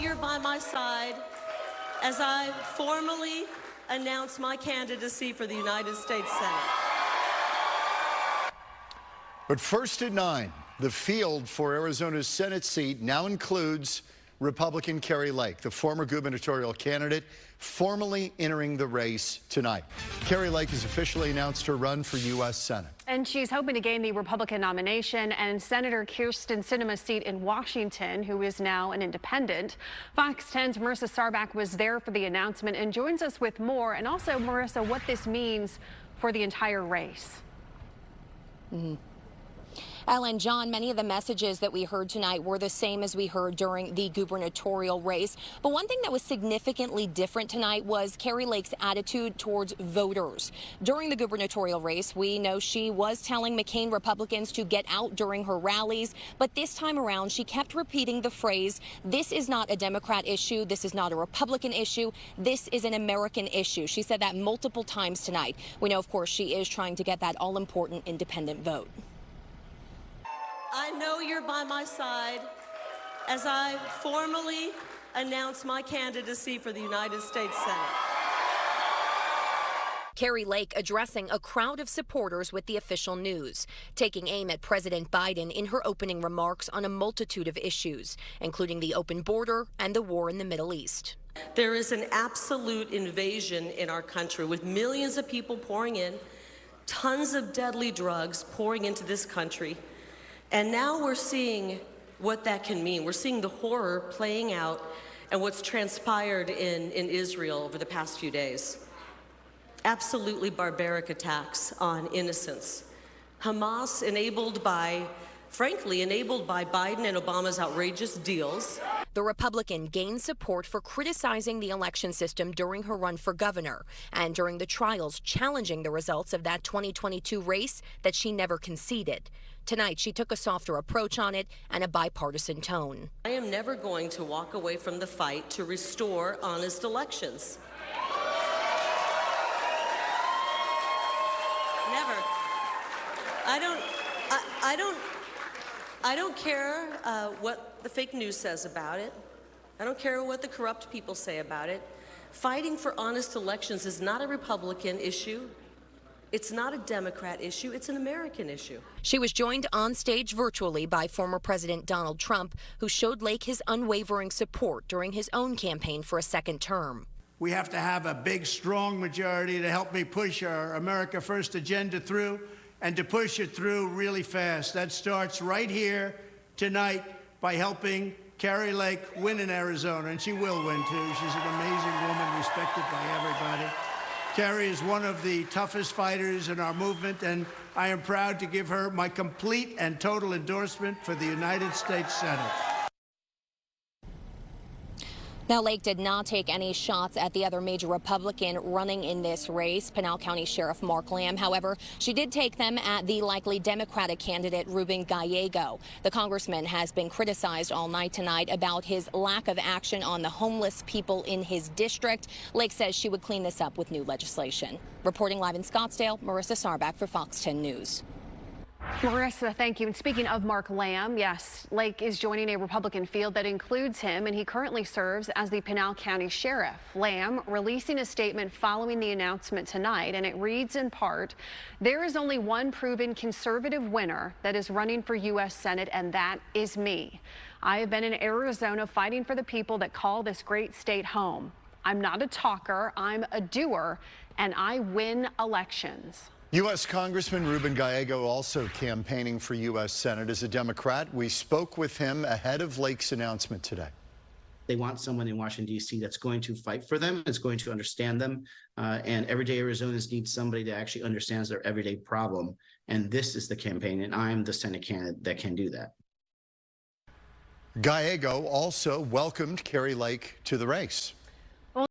you're by my side as I formally announce my candidacy for the United States Senate. But first at 9, the field for Arizona's Senate seat now includes Republican Kari Lake, the former gubernatorial candidate, formally entering the race tonight. Kari Lake has officially announced her run for U.S. Senate. And she's hoping to gain the Republican nomination and Senator Kyrsten Sinema's seat in Washington, who is now an independent. Fox 10's Marissa Sarbach was there for the announcement and joins us with more. And also, Marissa, what this means for the entire race. Ellen, John, many of the messages that we heard tonight were the same as we heard during the gubernatorial race. But one thing that was significantly different tonight was Kari Lake's attitude towards voters. During the gubernatorial race, we know she was telling McCain Republicans to get out during her rallies. But this time around, she kept repeating the phrase, "This is not a Democrat issue. This is not a Republican issue. This is an American issue." She said that multiple times tonight. We know, of course, she is trying to get that all-important independent vote. I know you're by my side as I formally announce my candidacy for the United States Senate. Kari Lake addressing a crowd of supporters with the official news, taking aim at President Biden in her opening remarks on a multitude of issues, including the open border and the war in the Middle East. There is an absolute invasion in our country with millions of people pouring in, tons of deadly drugs pouring into this country. And now we're seeing what that can mean. We're seeing the horror playing out and what's transpired in Israel over the past few days. Absolutely barbaric attacks on innocents. Hamas frankly enabled by Biden and Obama's outrageous deals. The Republican gained support for criticizing the election system during her run for governor and during the trials challenging the results of that 2022 race that she never conceded. Tonight, she took a softer approach on it and a bipartisan tone. I am never going to walk away from the fight to restore honest elections. Never. I don't care what the fake news says about it. I don't care what the corrupt people say about it. Fighting for honest elections is not a Republican issue. It's not a Democrat issue. It's an American issue. She was joined on stage virtually by former President Donald Trump, who showed Lake his unwavering support during his own campaign for a second term. We have to have a big, strong majority to help me push our America First agenda through, and to push it through really fast. That starts right here tonight by helping Kari Lake win in Arizona, and she will win too. She's an amazing woman, respected by everybody. Kari is one of the toughest fighters in our movement, and I am proud to give her my complete and total endorsement for the United States Senate. Now, Lake did not take any shots at the other major Republican running in this race, Pinal County Sheriff Mark Lamb. However, she did take them at the likely Democratic candidate Ruben Gallego. The congressman has been criticized all night tonight about his lack of action on the homeless people in his district. Lake says she would clean this up with new legislation. Reporting live in Scottsdale, Marissa Sarbach for Fox 10 News. Marissa, thank you. And speaking of Mark Lamb, yes, Lake is joining a Republican field that includes him, and he currently serves as the Pinal County Sheriff. Lamb releasing a statement following the announcement tonight, and it reads in part, "There is only one proven conservative winner that is running for U.S. Senate, and that is me. I have been in Arizona fighting for the people that call this great state home. I'm not a talker, I'm a doer, and I win elections." U.S. Congressman Ruben Gallego also campaigning for U.S. Senate as a Democrat. We spoke with him ahead of Lake's announcement today. They want someone in Washington, D.C. that's going to fight for them, that's going to understand them. And everyday Arizonans need somebody that actually understands their everyday problem. And this is the campaign, and I'm the Senate candidate that can do that. Gallego also welcomed Kari Lake to the race.